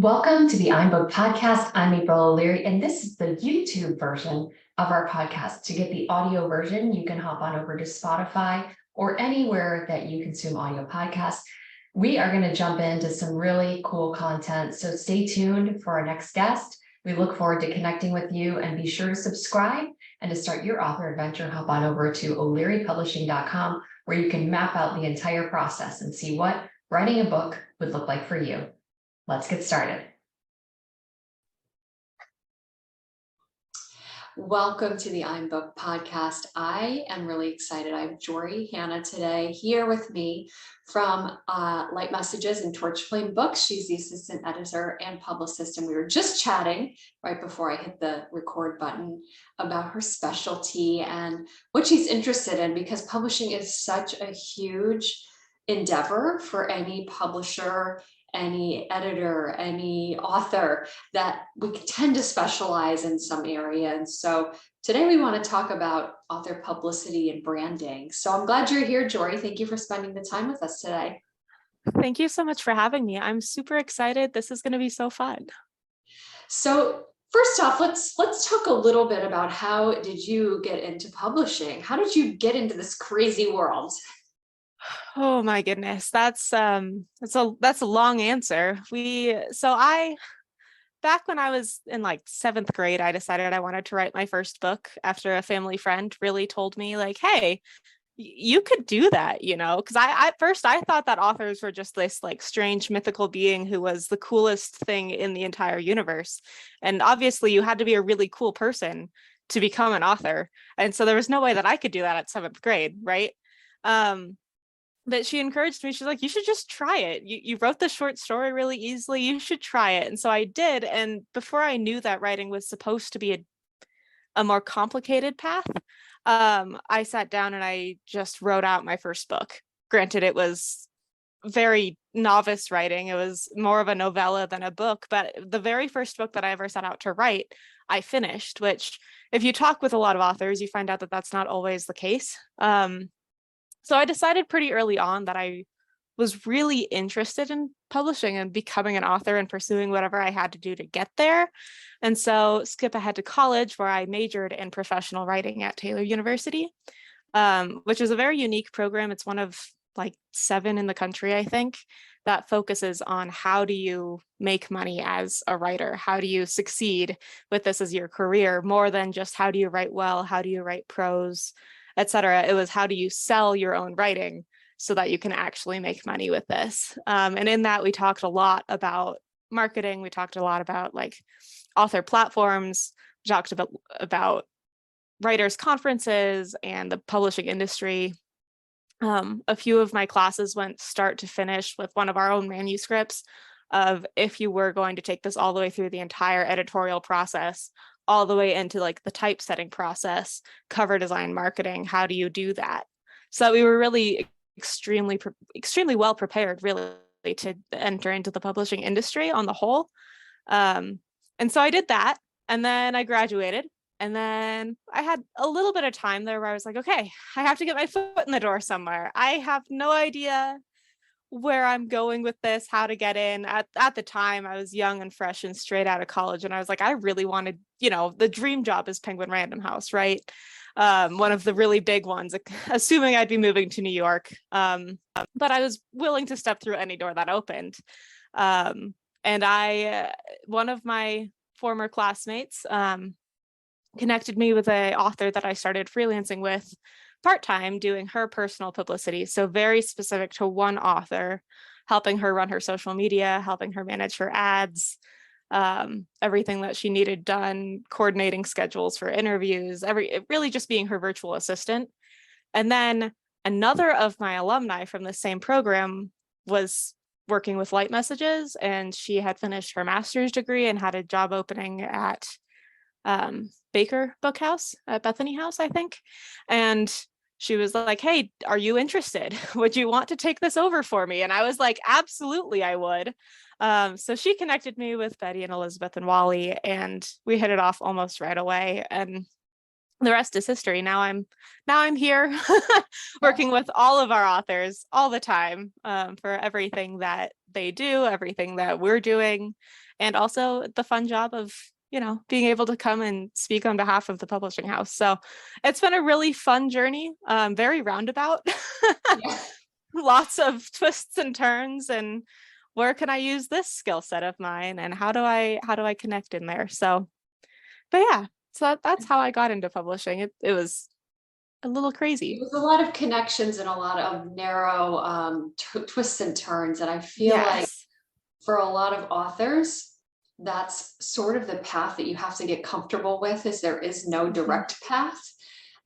Welcome to the iBook podcast. I'm April O'Leary, and this is the YouTube version of our podcast. To get the audio version, you can hop on over to Spotify or anywhere that you consume audio podcasts. We are going to jump into some really cool content, so stay tuned for our next guest. We look forward to connecting with you, and be sure to subscribe. And to start your author adventure, hop on over to o'learypublishing.com, where you can map out the entire process and see what writing a book would look like for you. Let's get started. Welcome to the iBook podcast. I am really excited. I have Jori Hanna today here with me from Light Messages and Torchflame Books. She's the assistant editor and publicist, and we were just chatting right before I hit the record button about her specialty and what she's interested in, because publishing is such a huge endeavor for any publisher, any editor, any author, that we tend to specialize in some area. And so today we want to talk about author publicity and branding. So I'm glad you're here, Jori. Thank you for spending the time with us today. Thank you so much for having me. I'm super excited. This is going to be so fun. So first off, let's talk a little bit about how did you get into publishing? How did you get into this crazy world? Oh my goodness, that's a long answer. Back when I was in like 7th grade, I decided I wanted to write my first book after a family friend really told me, like, hey, you could do that, because at first I thought that authors were just this like strange mythical being who was the coolest thing in the entire universe. And obviously you had to be a really cool person to become an author. And so there was no way that I could do that at 7th grade, right? But she encouraged me. She's like, you should just try it. You wrote the short story really easily. You should try it. And so I did. And before I knew that writing was supposed to be a more complicated path, I sat down and I just wrote out my first book. Granted, it was very novice writing. It was more of a novella than a book. But the very first book that I ever set out to write, I finished, which if you talk with a lot of authors, you find out that that's not always the case. So I decided pretty early on that I was really interested in publishing and becoming an author and pursuing whatever I had to do to get there. And so skip ahead to college, where I majored in professional writing at Taylor University, which is a very unique program. It's one of like 7 in the country, I think, that focuses on how do you make money as a writer? How do you succeed with this as your career? More than just how do you write well? How do you write prose, etc. It was how do you sell your own writing so that you can actually make money with this. And in that, we talked a lot about marketing. We talked a lot about like author platforms. We talked about writers' conferences and the publishing industry. A few of my classes went start to finish with one of our own manuscripts of, if you were going to take this all the way through the entire editorial process, all the way into like the typesetting process, cover design, marketing, how do you do that? So we were really extremely well prepared, really, to enter into the publishing industry on the whole. And so I did that, and then I graduated, and then I had a little bit of time there where I was like, okay, I have to get my foot in the door somewhere. I have no idea where I'm going with this, how to get in. At the time, I was young and fresh and straight out of college, and I was like, I really wanted, the dream job is Penguin Random House, right? One of the really big ones, assuming I'd be moving to New York. But I was willing to step through any door that opened. And one of my former classmates connected me with an author that I started freelancing with part-time, doing her personal publicity. So very specific to one author, helping her run her social media, helping her manage her ads, everything that she needed done, coordinating schedules for interviews, really just being her virtual assistant. And then another of my alumni from the same program was working with Light Messages, and she had finished her master's degree and had a job opening at Baker Book House at Bethany House, I think. And she was like, hey, are you interested? Would you want to take this over for me? And I was like, absolutely, I would. So she connected me with Betty and Elizabeth and Wally, and we hit it off almost right away. And the rest is history. Now I'm here working with all of our authors all the time, for everything that they do, everything that we're doing, and also the fun job of, being able to come and speak on behalf of the publishing house. So it's been a really fun journey, very roundabout, Yeah. lots of twists and turns, and where can I use this skill set of mine, and how do I connect in there? So, but yeah, so that's how I got into publishing. It was a little crazy. It was a lot of connections and a lot of narrow twists and turns. And I feel like Yes. for a lot of authors, that's sort of the path that you have to get comfortable with, is there is no direct path.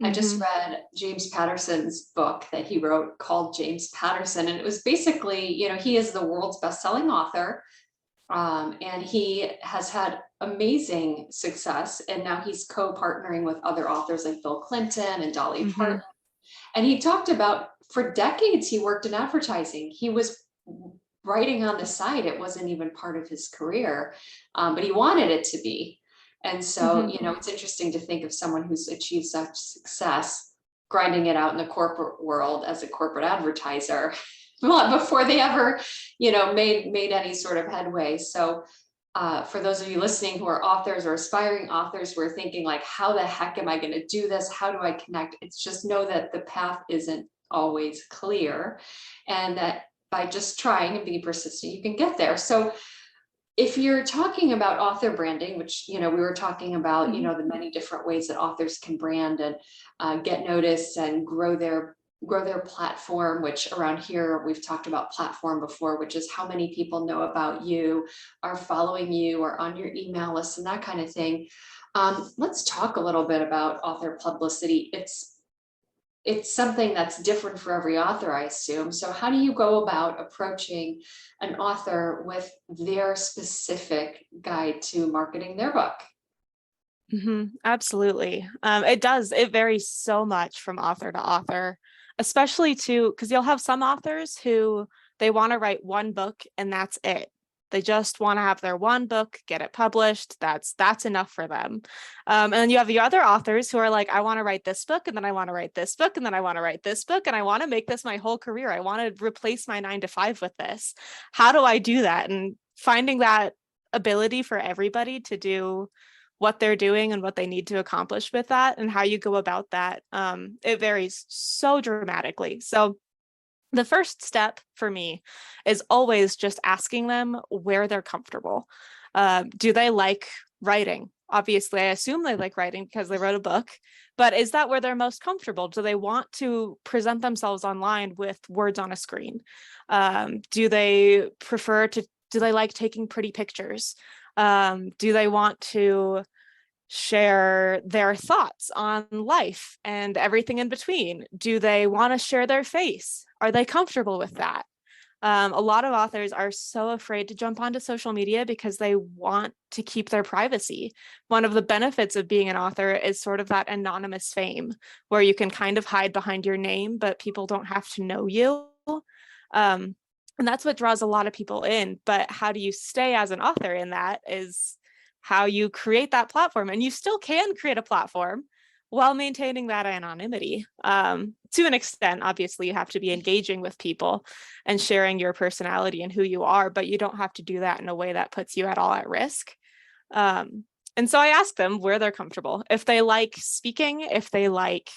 I just read James Patterson's book that he wrote called James Patterson. And it was basically, he is the world's best-selling author. And he has had amazing success. And now he's co-partnering with other authors like Bill Clinton and Dolly Parton. And he talked about, for decades, he worked in advertising. He was writing on the side. It wasn't even part of his career, but he wanted it to be. And so, it's interesting to think of someone who's achieved such success, grinding it out in the corporate world as a corporate advertiser before they ever, made any sort of headway. So for those of you listening who are authors or aspiring authors who are thinking like, how the heck am I going to do this? How do I connect? It's just know that the path isn't always clear, and that by just trying and being persistent, you can get there. So if you're talking about author branding, which, we were talking about, the many different ways that authors can brand and get noticed and grow their platform, which around here we've talked about platform before, which is how many people know about you, are following you, or on your email list and that kind of thing. Let's talk a little bit about author publicity. It's something that's different for every author, I assume. So how do you go about approaching an author with their specific guide to marketing their book? Absolutely. It varies so much from author to author, especially because you'll have some authors who they want to write one book and that's it. They just want to have their one book, get it published. That's enough for them. And then you have the other authors who are like, I want to write this book, and then I want to write this book, and then I want to write this book, and I want to make this my whole career. I want to replace my 9-to-5 with this. How do I do that? And finding that ability for everybody to do what they're doing and what they need to accomplish with that, and how you go about that, it varies so dramatically. So the first step for me is always just asking them where they're comfortable. Do they like writing? Obviously, I assume they like writing because they wrote a book, but is that where they're most comfortable? Do they want to present themselves online with words on a screen? Do they like taking pretty pictures? Do they want to share their thoughts on life and everything in between? Do they want to share their face? Are they comfortable with that? A lot of authors are so afraid to jump onto social media because they want to keep their privacy. One of the benefits of being an author is sort of that anonymous fame, where you can kind of hide behind your name, but people don't have to know you. And that's what draws a lot of people in. But how do you stay as an author in that is how you create that platform. And you still can create a platform while maintaining that anonymity. To an extent, obviously, you have to be engaging with people and sharing your personality and who you are, but you don't have to do that in a way that puts you at all at risk. And so I ask them where they're comfortable. If they like speaking, if they like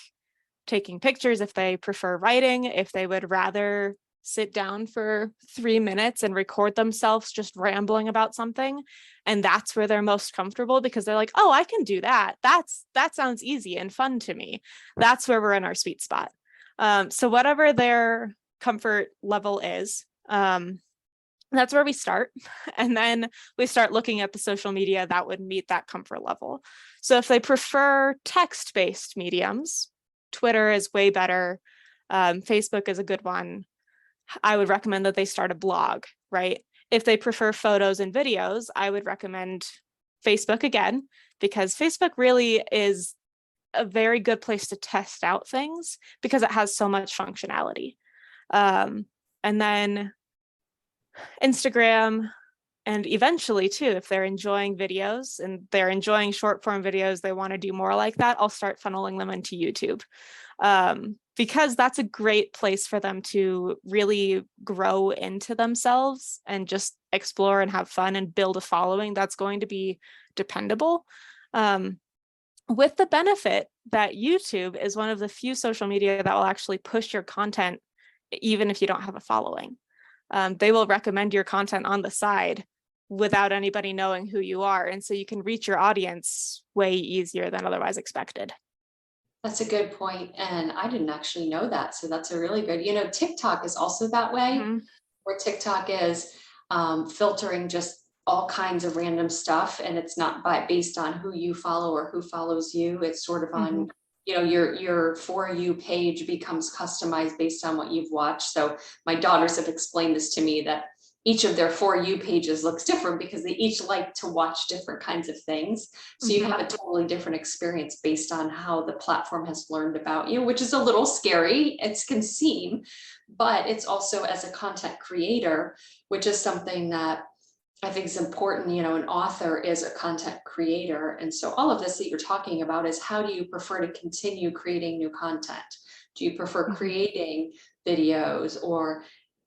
taking pictures, if they prefer writing, if they would rather sit down for 3 minutes and record themselves just rambling about something, and that's where they're most comfortable because they're like, oh, I can do that. That sounds easy and fun to me. That's where we're in our sweet spot. So whatever their comfort level is, that's where we start. And then we start looking at the social media that would meet that comfort level. So if they prefer text-based mediums, Twitter is way better. Facebook is a good one. I would recommend that they start a blog, right? If they prefer photos and videos, I would recommend Facebook again, because Facebook really is a very good place to test out things because it has so much functionality. And then Instagram And eventually too, if they're enjoying videos and they're enjoying short form videos, they want to do more like that, I'll start funneling them into YouTube. Because that's a great place for them to really grow into themselves and just explore and have fun and build a following that's going to be dependable. With the benefit that YouTube is one of the few social media that will actually push your content, even if you don't have a following. They will recommend your content on the side without anybody knowing who you are. And so you can reach your audience way easier than otherwise expected. That's a good point. And I didn't actually know that. So that's a really good, TikTok is also that way, where TikTok is filtering just all kinds of random stuff. And it's not based on who you follow or who follows you. It's sort of on, your For You page becomes customized based on what you've watched. So my daughters have explained this to me, that each of their For You pages looks different because they each like to watch different kinds of things. So you have a totally different experience based on how the platform has learned about you, which is a little scary. It can seem, but it's also, as a content creator, which is something that I think is important. An author is a content creator. And so all of this that you're talking about is, how do you prefer to continue creating new content? Do you prefer creating videos or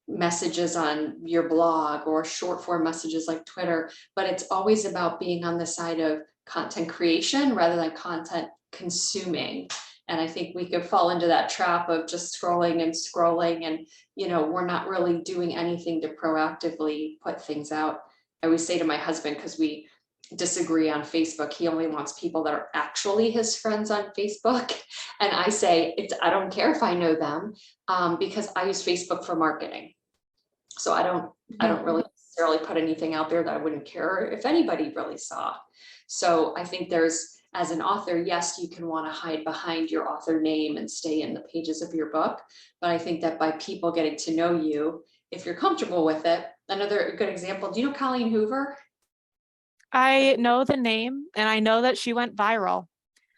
messages on your blog or short form messages like Twitter? But it's always about being on the side of content creation rather than content consuming. And I think we could fall into that trap of just scrolling and we're not really doing anything to proactively put things out. I always say to my husband, because we disagree on Facebook, he only wants people that are actually his friends on Facebook. And I say, I don't care if I know them, because I use Facebook for marketing. So I don't really necessarily put anything out there that I wouldn't care if anybody really saw. So I think as an author, yes, you can want to hide behind your author name and stay in the pages of your book. But I think that by people getting to know you, if you're comfortable with it. Another good example, do you know Colleen Hoover? I know the name, and I know that she went viral.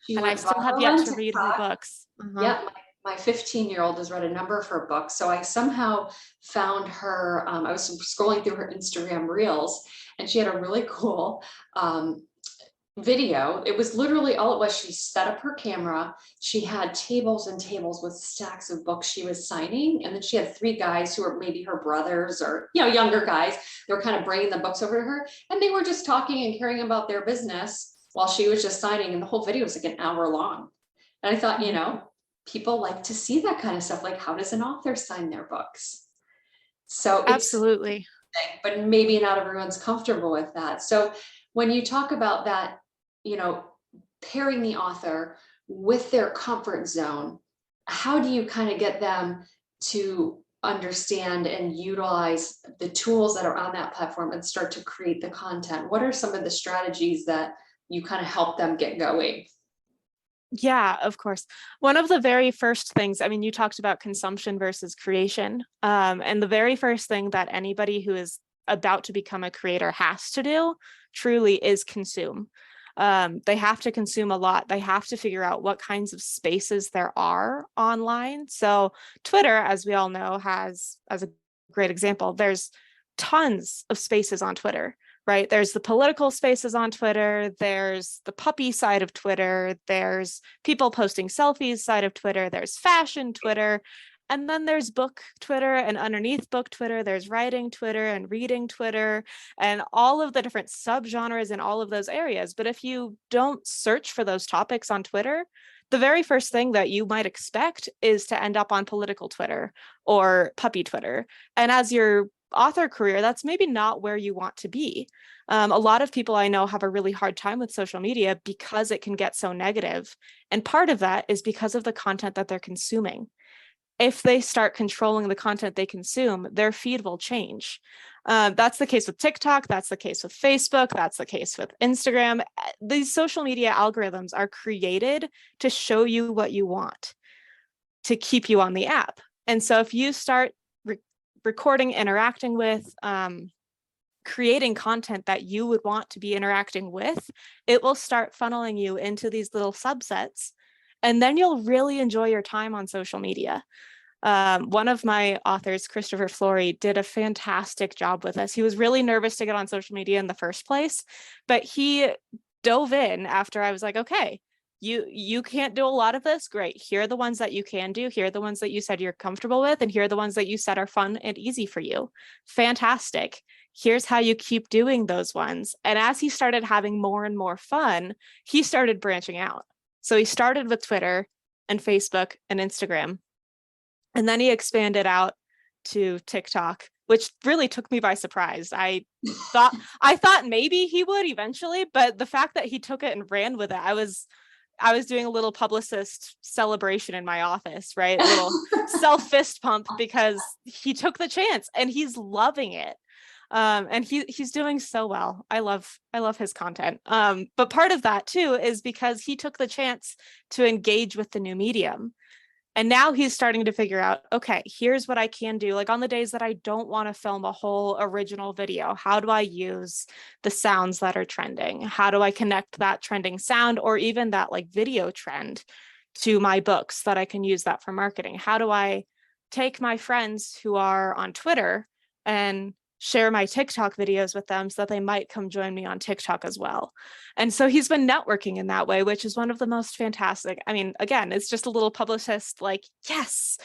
And I still have yet to read her books. Yeah, my 15-year-old has read a number of her books. So I somehow found her, I was scrolling through her Instagram reels, and she had a really cool video. It was literally all it was. She set up her camera. She had tables and tables with stacks of books she was signing. And then she had 3 guys who were maybe her brothers or, younger guys. They were kind of bringing the books over to her, and they were just talking and caring about their business while she was just signing. And the whole video was like an hour long. And I thought, people like to see that kind of stuff. Like, how does an author sign their books? So absolutely, but maybe not everyone's comfortable with that. So when you talk about that, pairing the author with their comfort zone, how do you kind of get them to understand and utilize the tools that are on that platform and start to create the content? What are some of the strategies that you kind of help them get going? Yeah, of course. One of the very first things, you talked about consumption versus creation. And the very first thing that anybody who is about to become a creator has to do truly is consume. They have to consume a lot. They have to figure out what kinds of spaces there are online. So Twitter, as we all know, has, as a great example, there's tons of spaces on Twitter, right? There's the political spaces on Twitter. There's the puppy side of Twitter. There's people posting selfies side of Twitter. There's fashion Twitter. And then there's book Twitter, and underneath book Twitter, there's writing Twitter and reading Twitter and all of the different subgenres in all of those areas. But if you don't search for those topics on Twitter, the very first thing that you might expect is to end up on political Twitter or puppy Twitter. And as your author career, that's maybe not where you want to be. A lot of people I know have a really hard time with social media because it can get so negative. And part of that is because of the content that they're consuming. If they start controlling the content they consume, their feed will change. That's the case with TikTok. That's the case with Facebook. That's the case with Instagram. These social media algorithms are created to show you what you want, to keep you on the app. And so if you start recording, interacting with, creating content that you would want to be interacting with, it will start funneling you into these little subsets. And then you'll really enjoy your time on social media. One of my authors, Christopher Flory, did a fantastic job with this. He was really nervous to get on social media in the first place, but he dove in after I was like, okay, you can't do a lot of this. Great. Here are the ones that you can do. Here are the ones that you said you're comfortable with. And here are the ones that you said are fun and easy for you. Fantastic. Here's how you keep doing those ones. And as he started having more and more fun, he started branching out. So he started with Twitter and Facebook and Instagram. And then he expanded out to TikTok, which really took me by surprise. I thought maybe he would eventually, but the fact that he took it and ran with it, I was doing a little publicist celebration in my office, right? A little self fist pump because he took the chance and he's loving it. And he's doing so well. I love his content. But part of that too is because he took the chance to engage with the new medium. And now he's starting to figure out, okay, here's what I can do. Like on the days that I don't want to film a whole original video, how do I use the sounds that are trending? How do I connect that trending sound or even that like video trend to my books that I can use that for marketing? How do I take my friends who are on Twitter and share my TikTok videos with them so that they might come join me on TikTok as well? And so he's been networking in that way, which is one of the most fantastic. I mean, again, it's just a little publicist, like, yes,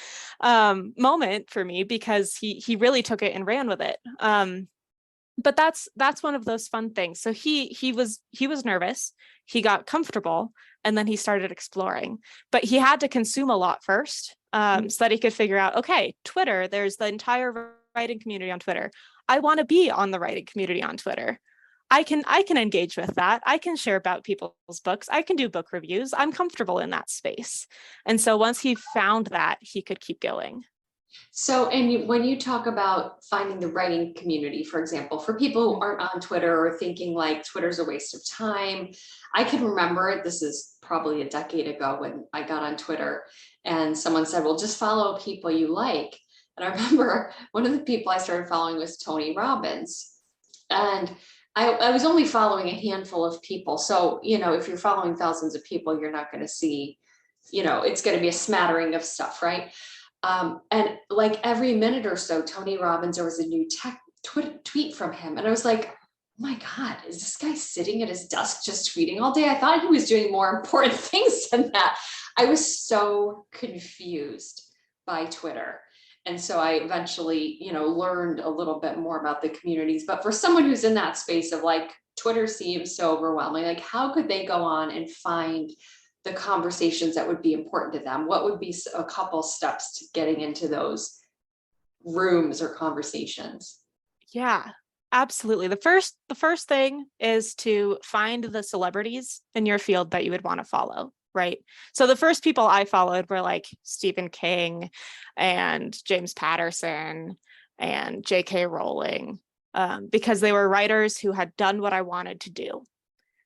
moment for me because he really took it and ran with it. But that's one of those fun things. So he was nervous, he got comfortable, and then he started exploring. But he had to consume a lot first, so that he could figure out, okay, Twitter, there's the entire writing community on Twitter. I want to be on the writing community on Twitter. I can engage with that. I can share about people's books. I can do book reviews. I'm comfortable in that space. And so once he found that, he could keep going. So, when you talk about finding the writing community, for example, for people who aren't on Twitter or thinking like Twitter's a waste of time, I can remember, this is probably a decade ago when I got on Twitter and someone said, well, just follow people you like. And I remember one of the people I started following was Tony Robbins. And I was only following a handful of people. So, if you're following thousands of people, you're not going to see, it's going to be a smattering of stuff, right? And like every minute or so, Tony Robbins, there was a new tweet from him. And I was like, oh my God, is this guy sitting at his desk just tweeting all day? I thought he was doing more important things than that. I was so confused by Twitter. And so I eventually, learned a little bit more about the communities. But for someone who's in that space of like, Twitter seems so overwhelming, like how could they go on and find the conversations that would be important to them? What would be a couple steps to getting into those rooms or conversations? Yeah, absolutely. The first thing is to find the celebrities in your field that you would want to follow. Right. So the first people I followed were like Stephen King and James Patterson and J.K. Rowling, because they were writers who had done what I wanted to do.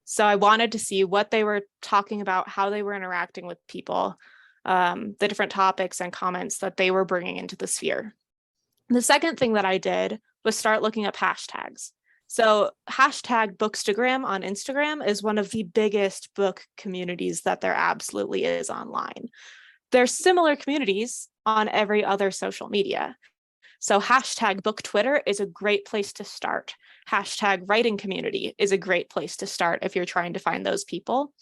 So I wanted to see what they were talking about, how they were interacting with people, the different topics and comments that they were bringing into the sphere. The second thing that I did was start looking up hashtags. So hashtag Bookstagram on Instagram is one of the biggest book communities that there absolutely is online. There's similar communities on every other social media. So hashtag book Twitter is a great place to start. Hashtag writing community is a great place to start if you're trying to find those people.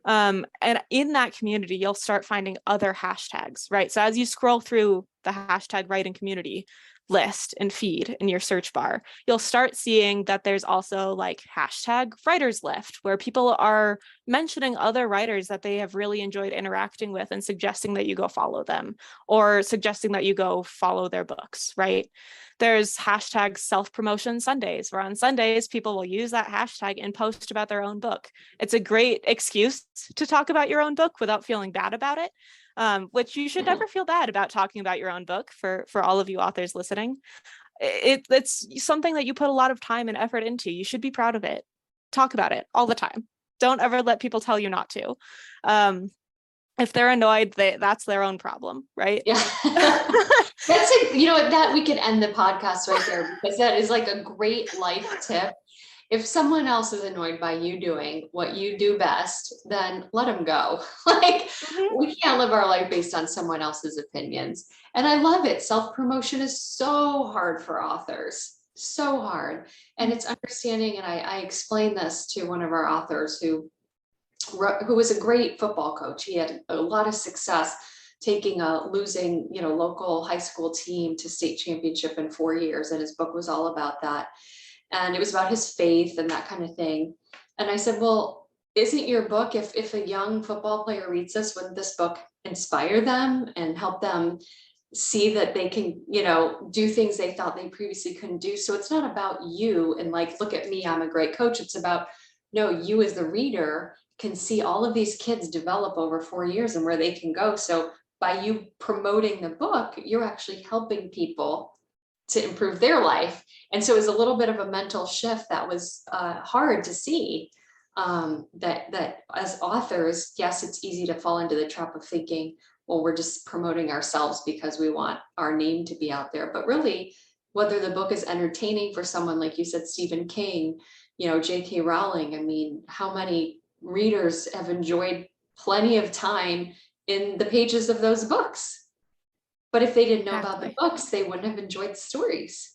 And in that community, you'll start finding other hashtags, right? So as you scroll through the hashtag writing community list and feed in your search bar, you'll start seeing that there's also like hashtag writers lift, where people are mentioning other writers that they have really enjoyed interacting with and suggesting that you go follow them or suggesting that you go follow their books, right? There's hashtag self-promotion Sundays, where on Sundays, people will use that hashtag and post about their own book. It's a great excuse to talk about your own book without feeling bad about it. Which you should never feel bad about talking about your own book for all of you authors listening. It's something that you put a lot of time and effort into. You should be proud of it. Talk about it all the time. Don't ever let people tell you not to. If they're annoyed, that's their own problem, right? Yeah. That we could end the podcast right there, because that is like a great life tip. if someone else is annoyed by you doing what you do best, then let them go. Like, we can't live our life based on someone else's opinions. And I love it. Self-promotion is so hard for authors, so hard. And it's understanding, and I explained this to one of our authors who was a great football coach. He had a lot of success taking a losing, local high school team to state championship in 4 years. And his book was all about that. And it was about his faith and that kind of thing. And I said, well, isn't your book, if a young football player reads this, wouldn't this book inspire them and help them see that they can, do things they thought they previously couldn't do? So it's not about you and like, look at me, I'm a great coach. It's about, no, you as the reader can see all of these kids develop over 4 years and where they can go. So by you promoting the book, you're actually helping people to improve their life. And so it was a little bit of a mental shift that was hard to see, that as authors, yes, it's easy to fall into the trap of thinking, well, we're just promoting ourselves because we want our name to be out there. But really, whether the book is entertaining for someone, like you said, Stephen King, J.K. Rowling, I mean, how many readers have enjoyed plenty of time in the pages of those books? But if they didn't know about the books, they wouldn't have enjoyed the stories.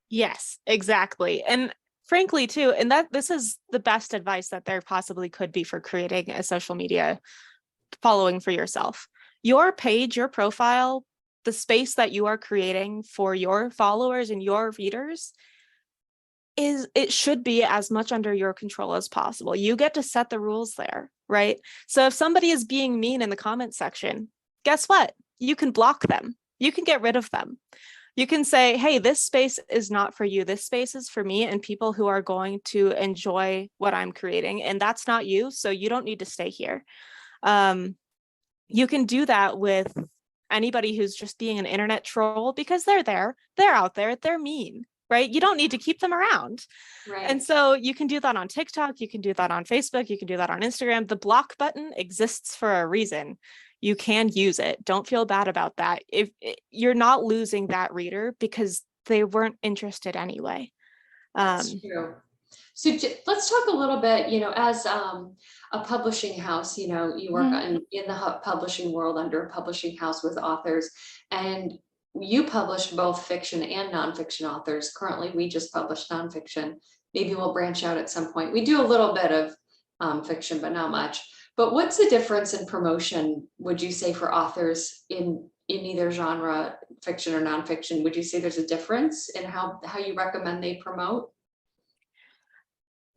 Yes, exactly. And frankly, too, and that this is the best advice that there possibly could be for creating a social media following for yourself. Your page, your profile, the space that you are creating for your followers and your readers it should be as much under your control as possible. You get to set the rules there, right? So if somebody is being mean in the comment section, guess what? You can block them. You can get rid of them. You can say, hey, this space is not for you. This space is for me and people who are going to enjoy what I'm creating. And that's not you. So you don't need to stay here. You can do that with anybody who's just being an internet troll because they're there. They're out there. They're mean, right? You don't need to keep them around. Right. And so you can do that on TikTok. You can do that on Facebook. You can do that on Instagram. The block button exists for a reason. You can use it. Don't feel bad about that. If you're not losing that reader because they weren't interested anyway. That's true. So let's talk a little bit, as a publishing house, you work in the publishing world under a publishing house with authors, and you publish both fiction and nonfiction authors. Currently, we just publish nonfiction. Maybe we'll branch out at some point. We do a little bit of fiction, but not much. But what's the difference in promotion, would you say, for authors in either genre, fiction or nonfiction? Would you say there's a difference in how you recommend they promote?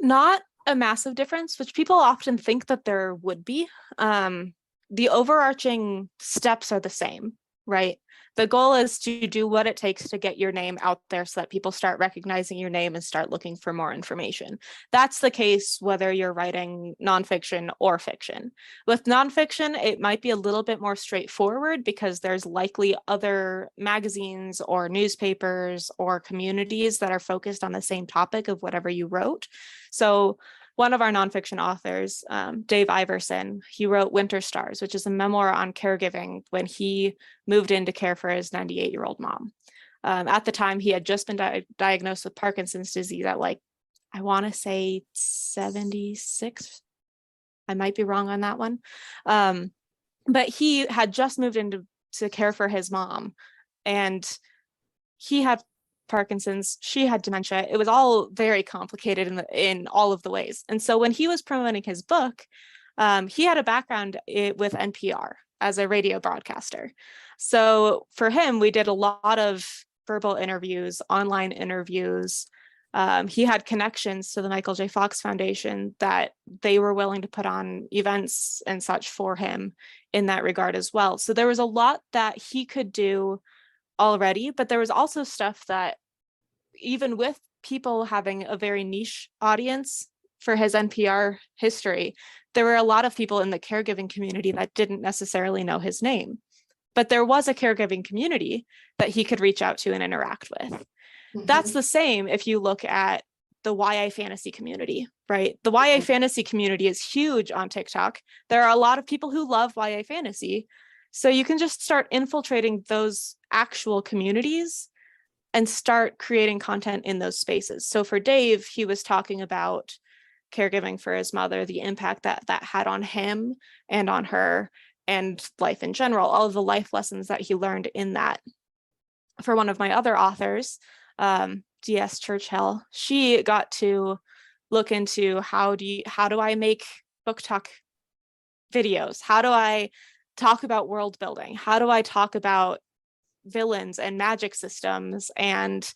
Not a massive difference, which people often think that there would be. The overarching steps are the same, right? The goal is to do what it takes to get your name out there so that people start recognizing your name and start looking for more information. That's the case whether you're writing nonfiction or fiction. With nonfiction, it might be a little bit more straightforward because there's likely other magazines or newspapers or communities that are focused on the same topic of whatever you wrote. So one of our nonfiction authors, Dave Iverson, he wrote Winter Stars, which is a memoir on caregiving when he moved in to care for his 98-year-old mom. At the time, he had just been diagnosed with Parkinson's disease at I want to say 76. I might be wrong on that one. But he had just moved in to care for his mom, and he had Parkinson's, she had dementia. It was all very complicated in all of the ways. And so when he was promoting his book, he had a background with NPR as a radio broadcaster. So for him, we did a lot of verbal interviews, online interviews. He had connections to the Michael J. Fox Foundation that they were willing to put on events and such for him in that regard as well. So there was a lot that he could do already, but there was also stuff that even with people having a very niche audience for his NPR history, there were a lot of people in the caregiving community that didn't necessarily know his name, but there was a caregiving community that he could reach out to and interact with. Mm-hmm. That's the same if you look at the YA fantasy community, right? The YA fantasy community is huge on TikTok. There are a lot of people who love YA fantasy. So you can just start infiltrating those actual communities and start creating content in those spaces. So for Dave, he was talking about caregiving for his mother, the impact that that had on him and on her and life in general, all of the life lessons that he learned in that. For one of my other authors, DS Churchill, she got to look into how do I make book talk videos? How do I talk about world building? How do I talk about villains and magic systems? And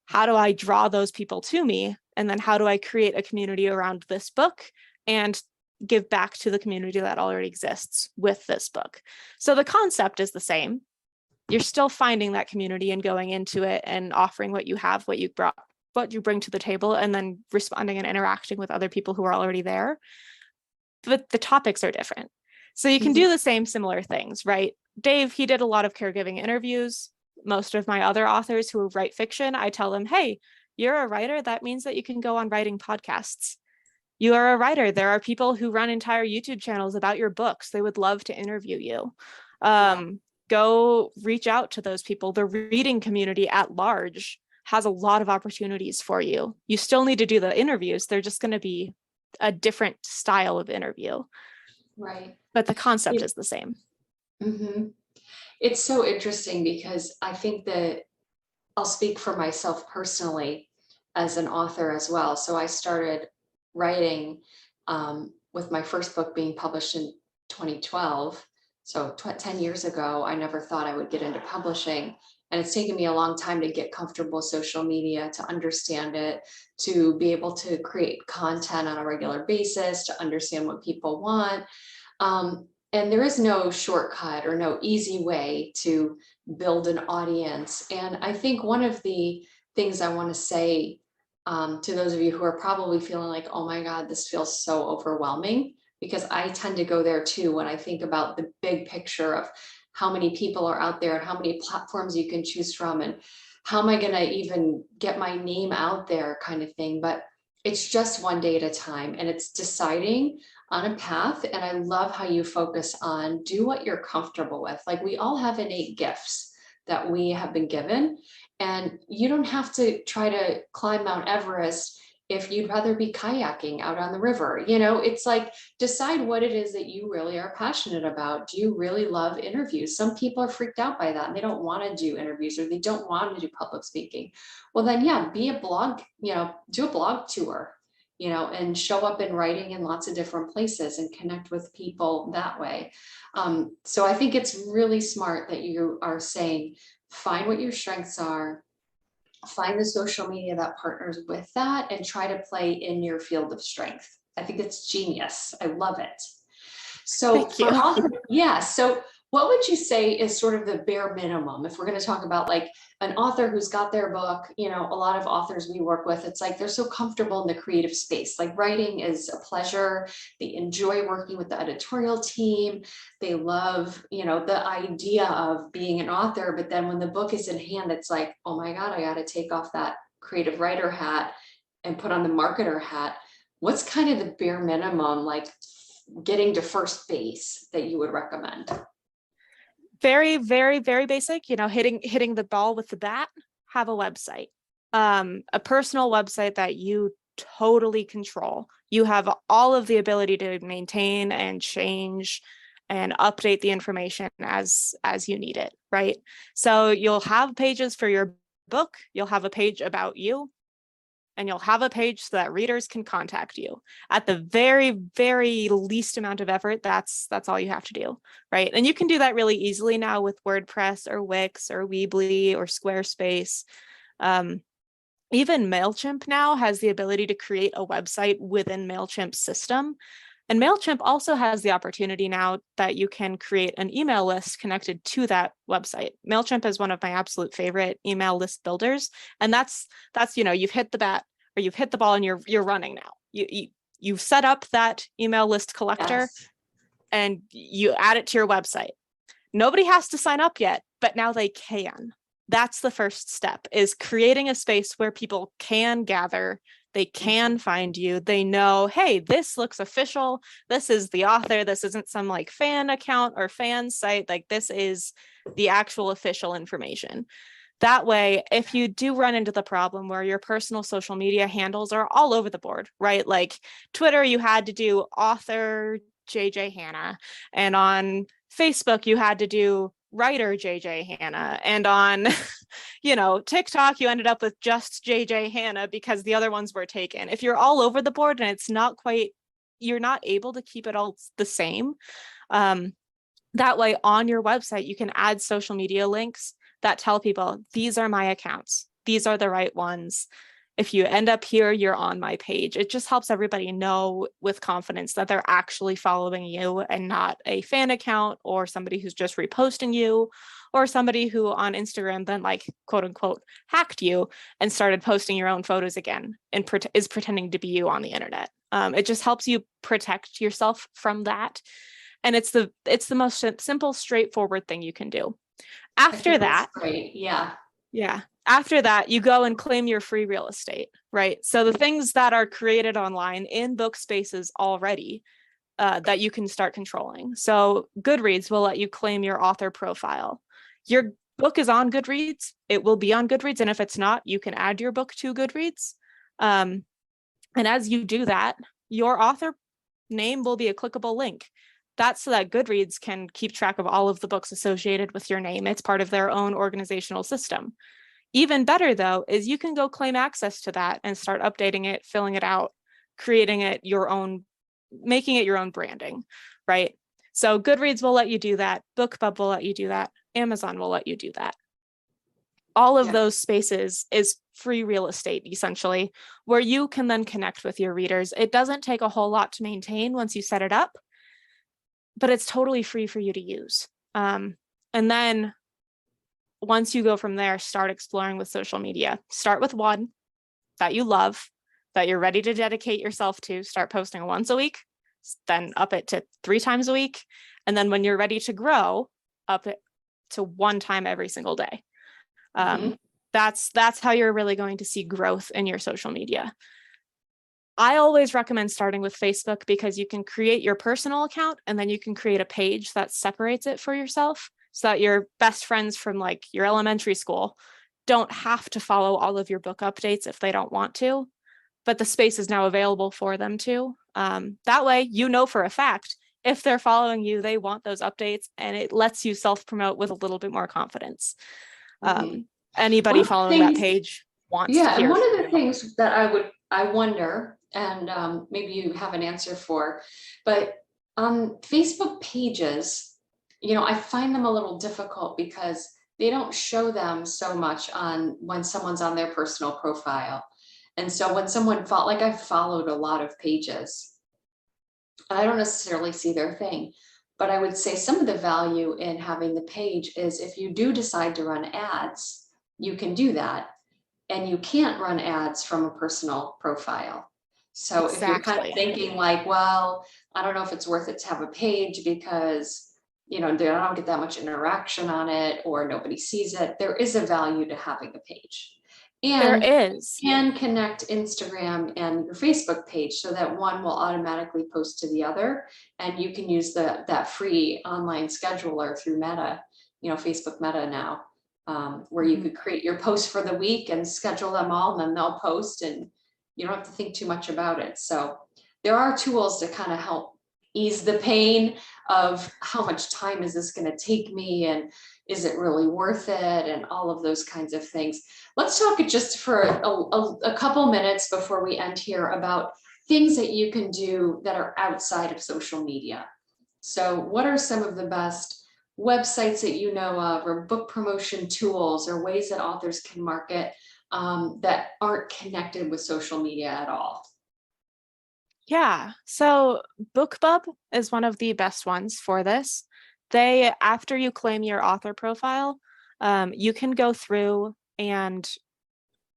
how do I draw those people to me? And then how do I create a community around this book and give back to the community that already exists with this book? So the concept is the same. You're still finding that community and going into it and offering what you have, what you bring to the table, and then responding and interacting with other people who are already there. But the topics are different. So you can do the same similar things, right? Dave, he did a lot of caregiving interviews. Most of my other authors who write fiction, I tell them, hey, you're a writer. That means that you can go on writing podcasts. You are a writer. There are people who run entire YouTube channels about your books. They would love to interview you. Go reach out to those people. The reading community at large has a lot of opportunities for you. You still need to do the interviews. They're just going to be a different style of interview. Right. But the concept is the same. Mm-hmm. It's so interesting because I think that I'll speak for myself personally as an author as well. So I started writing with my first book being published in 2012. So 10 years ago, I never thought I would get into publishing. And it's taken me a long time to get comfortable with social media, to understand it, to be able to create content on a regular basis, to understand what people want. And there is no shortcut or no easy way to build an audience. And I think one of the things I want to say to those of you who are probably feeling like, oh my God, this feels so overwhelming, because I tend to go there too when I think about the big picture of how many people are out there and how many platforms you can choose from and how am I going to even get my name out there kind of thing. But it's just one day at a time, and it's deciding on a path. And I love how you focus on do what you're comfortable with. Like, we all have innate gifts that we have been given, and you don't have to try to climb Mount Everest if you'd rather be kayaking out on the river. You know, it's like, decide what it is that you really are passionate about. Do you really love interviews? Some people are freaked out by that and they don't want to do interviews, or they don't want to do public speaking. Well, then, yeah, be a blog, you know, do a blog tour, you know, and show up in writing in lots of different places and connect with people that way. So I think it's really smart that you are saying, find what your strengths are, find the social media that partners with that, and try to play in your field of strength. I think it's genius. I love it. So for author, yeah. So what would you say is sort of the bare minimum if we're going to talk about like an author who's got their book? You know, a lot of authors we work with, it's like they're so comfortable in the creative space. Like, writing is a pleasure. They enjoy working with the editorial team. They love, you know, the idea of being an author. But then when the book is in hand, it's like, oh my God, I got to take off that creative writer hat and put on the marketer hat. What's kind of the bare minimum, like getting to first base, that you would recommend? Very, very, very basic, you know, hitting the ball with the bat. Have a website, a personal website that you totally control. You have all of the ability to maintain and change and update the information as you need it, right? So you'll have pages for your book, you'll have a page about you, and you'll have a page so that readers can contact you. At the very, very least amount of effort, that's all you have to do, right? And you can do that really easily now with WordPress or Wix or Weebly or Squarespace. Even MailChimp now has the ability to create a website within MailChimp's system. And MailChimp also has the opportunity now that you can create an email list connected to that website. MailChimp is one of my absolute favorite email list builders. And that's, you know, you've hit the bat or you've hit the ball and you're running now. You've set up that email list collector, yes, and you add it to your website. Nobody has to sign up yet, but now they can. That's the first step, is creating a space where people can gather. They can find you. They know, hey, this looks official. This is the author. This isn't some like fan account or fan site. Like, this is the actual official information. That way, if you do run into the problem where your personal social media handles are all over the board, right? Like Twitter, you had to do author JJ Hanna, and on Facebook, you had to do writer JJ Hanna, and on TikTok, you ended up with just JJ Hanna because the other ones were taken. If you're all over the board and it's not quite, you're not able to keep it all the same. That way on your website, you can add social media links that tell people, these are my accounts. These are the right ones. If you end up here, you're on my page. It just helps everybody know with confidence that they're actually following you and not a fan account or somebody who's just reposting you or somebody who on Instagram then like quote unquote hacked you and started posting your own photos again and is pretending to be you on the internet. It just helps you protect yourself from that. And it's the most simple, straightforward thing you can do. After that, great. Yeah. After that, you go and claim your free real estate, right? So the things that are created online in book spaces already that you can start controlling. So Goodreads will let you claim your author profile. Your book is on Goodreads. It will be on Goodreads. And if it's not, you can add your book to Goodreads. And as you do that, your author name will be a clickable link. That's so that Goodreads can keep track of all of the books associated with your name. It's part of their own organizational system. Even better, though, is you can go claim access to that and start updating it, filling it out, creating it your own, making it your own branding, right? So Goodreads will let you do that. BookBub will let you do that. Amazon will let you do that. All of those spaces is free real estate, essentially, where you can then connect with your readers. It doesn't take a whole lot to maintain once you set it up, but it's totally free for you to use. And then once you go from there, start exploring with social media. Start with one that you love, that you're ready to dedicate yourself to. Start posting once a week, then up it to 3 times a week. And then when you're ready to grow, up it to 1 time every single day. That's how you're really going to see growth in your social media. I always recommend starting with Facebook because you can create your personal account and then you can create a page that separates it for yourself so that your best friends from like your elementary school don't have to follow all of your book updates if they don't want to, but the space is now available for them to. That way, you know for a fact, if they're following you, they want those updates and it lets you self-promote with a little bit more confidence. Anybody following that page wants to hear. And one of the things that I wonder, and maybe you have an answer for, but on Facebook pages, I find them a little difficult because they don't show them so much on when someone's on their personal profile. And so when someone like I've followed a lot of pages, I don't necessarily see their thing, but I would say some of the value in having the page is if you do decide to run ads, you can do that. And you can't run ads from a personal profile. So if you're kind of thinking like, well, I don't know if it's worth it to have a page because, I don't get that much interaction on it or nobody sees it. There is a value to having a page. And there is. You can connect Instagram and your Facebook page so that one will automatically post to the other. And you can use that free online scheduler through Meta, Facebook Meta now. Where you could create your posts for the week and schedule them all, and then they'll post and you don't have to think too much about it. So there are tools to kind of help ease the pain of how much time is this going to take me and is it really worth it and all of those kinds of things. Let's talk just for a couple minutes before we end here about things that you can do that are outside of social media. So what are some of the best websites that you know of or book promotion tools or ways that authors can market that aren't connected with social media at all? Yeah, so BookBub is one of the best ones for this. After you claim your author profile, you can go through and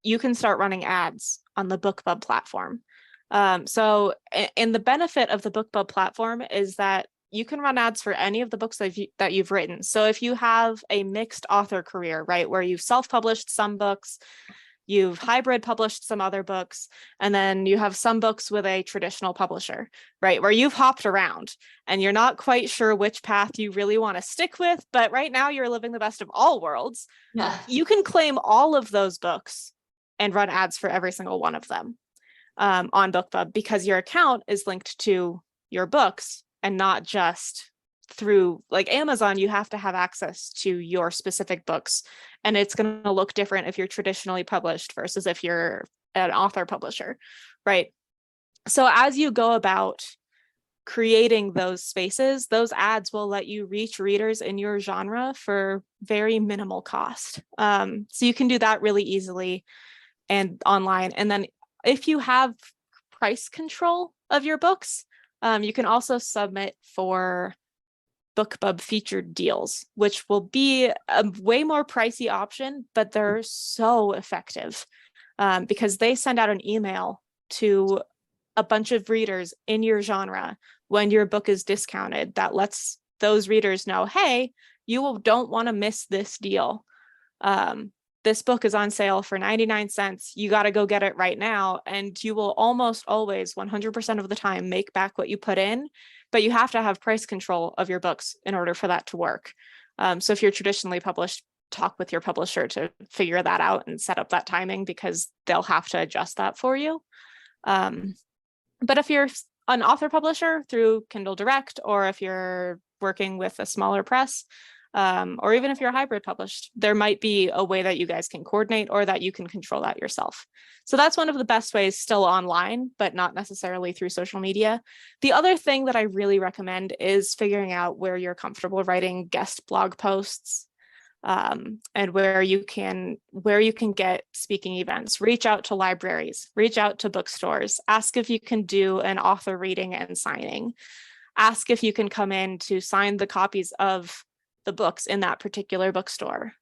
you can start running ads on the BookBub platform. And the benefit of the BookBub platform is that you can run ads for any of the books that you've written. So if you have a mixed author career, right, where you've self-published some books, you've hybrid published some other books, and then you have some books with a traditional publisher, right? Where you've hopped around and you're not quite sure which path you really want to stick with, but right now you're living the best of all worlds. Yeah. You can claim all of those books and run ads for every single one of them on BookBub, because your account is linked to your books and not just through like Amazon. You have to have access to your specific books, and it's going to look different if you're traditionally published versus if you're an author publisher, right? So as you go about creating those spaces, those ads will let you reach readers in your genre for very minimal cost. So you can do that really easily and online. And then if you have price control of your books, you can also submit for BookBub featured deals, which will be a way more pricey option, but they're so effective because they send out an email to a bunch of readers in your genre when your book is discounted that lets those readers know, hey, you don't want to miss this deal. This book is on sale for 99 cents. You got to go get it right now. And you will almost always, 100% of the time, make back what you put in, but you have to have price control of your books in order for that to work. So if you're traditionally published, talk with your publisher to figure that out and set up that timing, because they'll have to adjust that for you. But if you're an author publisher through Kindle Direct, or if you're working with a smaller press, or even if you're hybrid published, there might be a way that you guys can coordinate or that you can control that yourself. So that's one of the best ways, still online, but not necessarily through social media. The other thing that I really recommend is figuring out where you're comfortable writing guest blog posts, and where you can get speaking events. Reach out to libraries, reach out to bookstores, ask if you can do an author reading and signing, ask if you can come in to sign the copies of the books in that particular bookstore.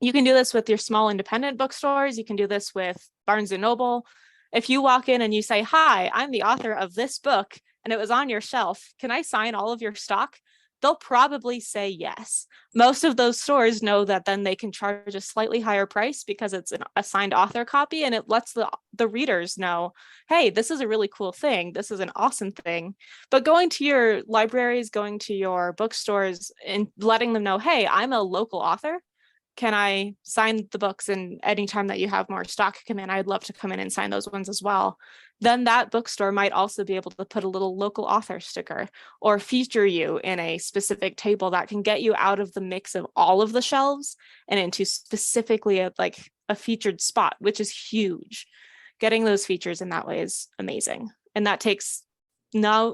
You can do this with your small independent bookstores. You can do this with Barnes and Noble. If you walk in and you say, hi, I'm the author of this book and it was on your shelf, can I sign all of your stock? They'll probably say yes. Most of those stores know that then they can charge a slightly higher price because it's an assigned author copy, and it lets the readers know, hey, this is a really cool thing. This is an awesome thing. But going to your libraries, going to your bookstores and letting them know, hey, I'm a local author. Can I sign the books? And anytime that you have more stock come in, I'd love to come in and sign those ones as well. Then that bookstore might also be able to put a little local author sticker or feature you in a specific table that can get you out of the mix of all of the shelves and into specifically a featured spot, which is huge. Getting those features in that way is amazing. And that takes no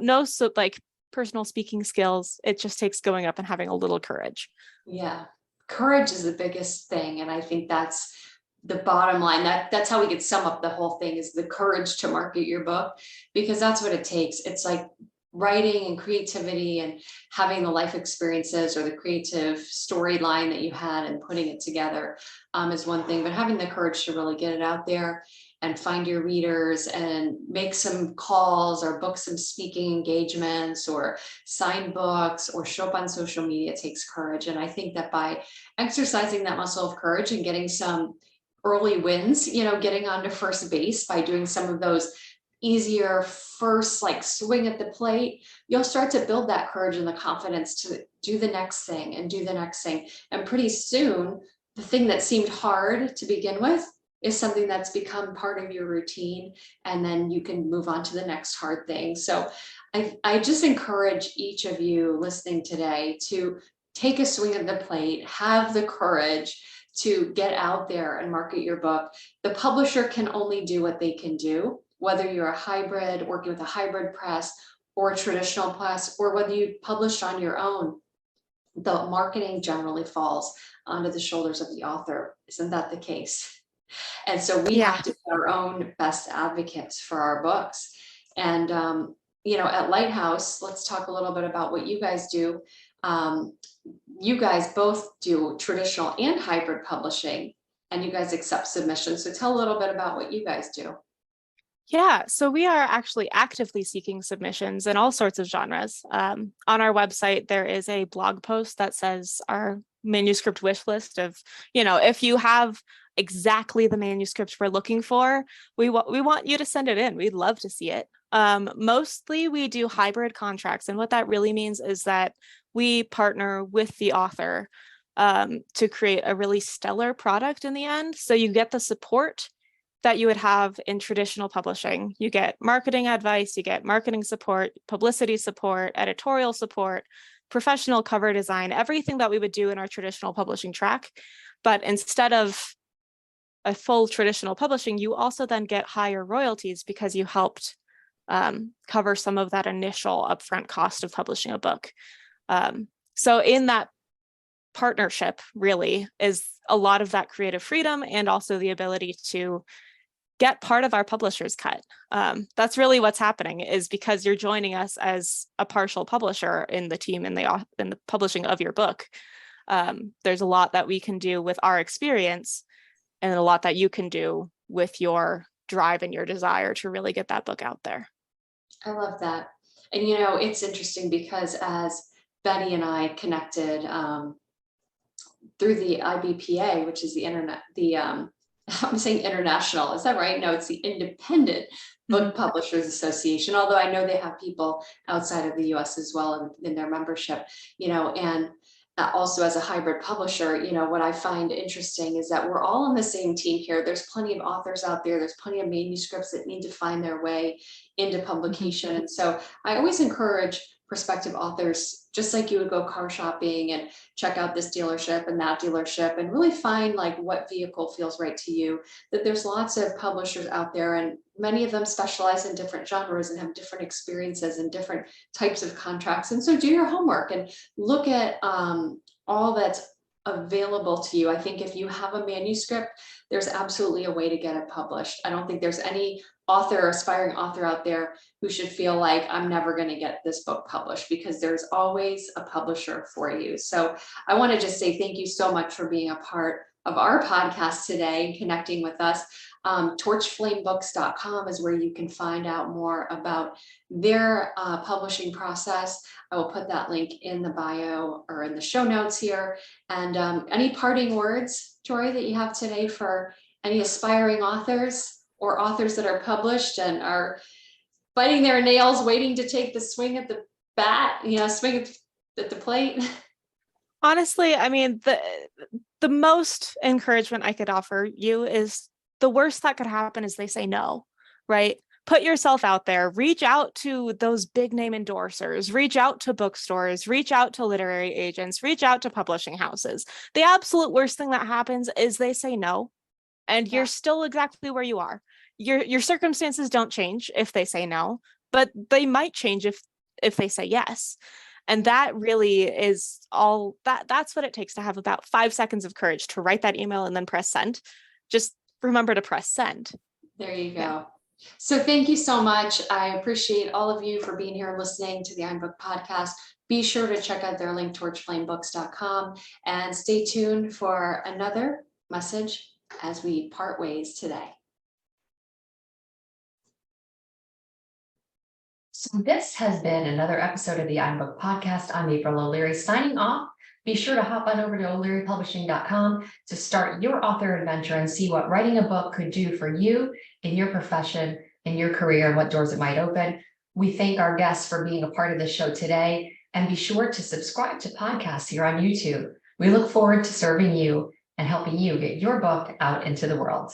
personal speaking skills. It just takes going up and having a little courage. Yeah. Courage is the biggest thing. And I think that's the bottom line. That's how we could sum up the whole thing, is the courage to market your book, because that's what it takes. It's like writing and creativity and having the life experiences or the creative storyline that you had and putting it together is one thing, but having the courage to really get it out there and find your readers and make some calls or book some speaking engagements or sign books or show up on social media takes courage. And I think that by exercising that muscle of courage and getting some early wins, getting onto first base by doing some of those easier first swing at the plate, you'll start to build that courage and the confidence to do the next thing and do the next thing. And pretty soon, the thing that seemed hard to begin with is something that's become part of your routine, and then you can move on to the next hard thing. So I just encourage each of you listening today to take a swing at the plate, have the courage to get out there and market your book. The publisher can only do what they can do, whether you're a hybrid, working with a hybrid press or a traditional press, or whether you publish on your own. The marketing generally falls onto the shoulders of the author. Isn't that the case? And so we have to be our own best advocates for our books. And, at Lighthouse, let's talk a little bit about what you guys do. You guys both do traditional and hybrid publishing, and you guys accept submissions. So tell a little bit about what you guys do. Yeah, so we are actually actively seeking submissions in all sorts of genres. On our website, there is a blog post that says our manuscript wish list of, if you have exactly the manuscript we're looking for, we want you to send it in. We'd love to see it. Mostly we do hybrid contracts. And what that really means is that we partner with the author to create a really stellar product in the end. So you get the support that you would have in traditional publishing. You get marketing advice, you get marketing support, publicity support, editorial support, professional cover design, everything that we would do in our traditional publishing track. But instead of a full traditional publishing, you also then get higher royalties because you helped cover some of that initial upfront cost of publishing a book. So in that partnership really is a lot of that creative freedom and also the ability to get part of our publisher's cut. That's really what's happening, is because you're joining us as a partial publisher in the team in the publishing of your book. There's a lot that we can do with our experience and a lot that you can do with your drive and your desire to really get that book out there. I love that. And it's interesting because as Betty and I connected through the IBPA, which is the I'm saying international, is that right? No, it's the Independent Book Publishers Association, although I know they have people outside of the US as well in their membership, and also as a hybrid publisher, what I find interesting is that we're all on the same team here. There's plenty of authors out there. There's plenty of manuscripts that need to find their way into publication. And so I always encourage prospective authors, just like you would go car shopping and check out this dealership and that dealership and really find like what vehicle feels right to you, that there's lots of publishers out there and many of them specialize in different genres and have different experiences and different types of contracts. And so do your homework and look at all that's available to you. I think if you have a manuscript, there's absolutely a way to get it published. I don't think there's any author or aspiring author out there who should feel like I'm never going to get this book published, because there's always a publisher for you. So I want to just say thank you so much for being a part of our podcast today and connecting with us. Torchflamebooks.com is where you can find out more about their publishing process. I will put that link in the bio or in the show notes here. And any parting words, Jori, that you have today for any aspiring authors or authors that are published and are biting their nails, waiting to take the swing at the bat, swing at the plate? Honestly, I mean, the most encouragement I could offer you is the worst that could happen is they say no, right? Put yourself out there, reach out to those big name endorsers, reach out to bookstores, reach out to literary agents, reach out to publishing houses. The absolute worst thing that happens is they say no, and you're still exactly where you are. Your circumstances don't change if they say no, but they might change if they say yes. And that really is all that's what it takes to have about 5 seconds of courage to write that email and then press send. Just remember to press send. There you go. Yeah. So thank you so much. I appreciate all of you for being here listening to the iBook podcast. Be sure to check out their link, torchflamebooks.com, and stay tuned for another message as we part ways today. So this has been another episode of the iBook podcast. I'm April O'Leary signing off. Be sure to hop on over to o'learypublishing.com to start your author adventure and see what writing a book could do for you in your profession, in your career, and what doors it might open. We thank our guests for being a part of the show today, and be sure to subscribe to podcasts here on YouTube. We look forward to serving you and helping you get your book out into the world.